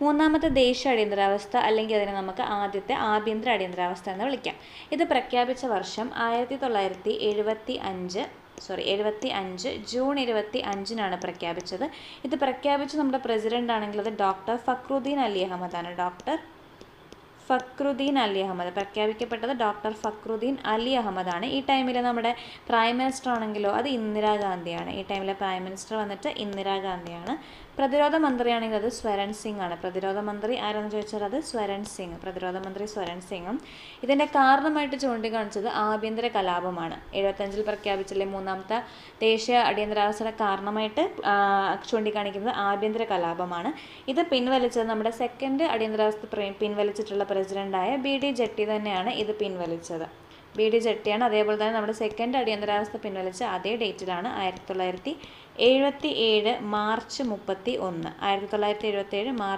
മൂന്നാമത്തെ ദേശീയ അടിയന്തരാവസ്ഥ, അല്ലെങ്കിൽ അതിനെ നമുക്ക് ആദ്യത്തെ ആഭ്യന്തര അടിയന്തരാവസ്ഥ എന്ന് വിളിക്കാം. ഇത് പ്രഖ്യാപിച്ച വർഷം 1975 ജൂൺ 25 പ്രഖ്യാപിച്ചത്. ഇത് പ്രഖ്യാപിച്ച നമ്മുടെ പ്രസിഡന്റ് ആണെങ്കിൽ അത് ഡോക്ടർ ഫക്രുദ്ദീൻ അലി അഹമ്മദാണ്. പ്രഖ്യാപിക്കപ്പെട്ടത് ഡോക്ടർ ഫക്രുദ്ദീൻ അലി അഹമ്മദാണ്. ഈ ടൈമിൽ നമ്മുടെ പ്രൈം മിനിസ്റ്റർ ആണെങ്കിലോ അത് ഇന്ദിരാഗാന്ധിയാണ്. ഈ ടൈമിലെ പ്രൈം മിനിസ്റ്റർ വന്നിട്ട് ഇന്ദിരാഗാന്ധിയാണ്. പ്രതിരോധ മന്ത്രിയാണെങ്കിൽ അത് സ്വരൺ സിംഗ് ആണ്. പ്രതിരോധ മന്ത്രി ആരെന്ന് ചോദിച്ചാൽ അത് സ്വരൺ സിംഗ്. പ്രതിരോധ മന്ത്രി സ്വരൺ സിംഗും. ഇതിൻ്റെ കാരണമായിട്ട് ചൂണ്ടിക്കാണിച്ചത് ആഭ്യന്തര കലാപമാണ്. 75 പ്രഖ്യാപിച്ചില്ലേ മൂന്നാമത്തെ ദേശീയ അടിയന്തരാവസ്ഥയുടെ കാരണമായിട്ട് ചൂണ്ടിക്കാണിക്കുന്നത് ആഭ്യന്തര കലാപമാണ്. ഇത് പിൻവലിച്ചത് നമ്മുടെ സെക്കൻഡ് അടിയന്തരാവസ്ഥ പിൻവലിച്ചിട്ടുള്ള പ്രസിഡന്റായ BD ജെട്ടി തന്നെയാണ് ഇത് പിൻവലിച്ചത്. BD ജെട്ടിയാണ്. അതേപോലെ തന്നെ നമ്മുടെ സെക്കൻഡ് അടിയന്തരാവസ്ഥ പിൻവലിച്ച അതേ ഡേറ്റിലാണ് 1977 മാർച്ച് 31. 1977 മാർച്ച്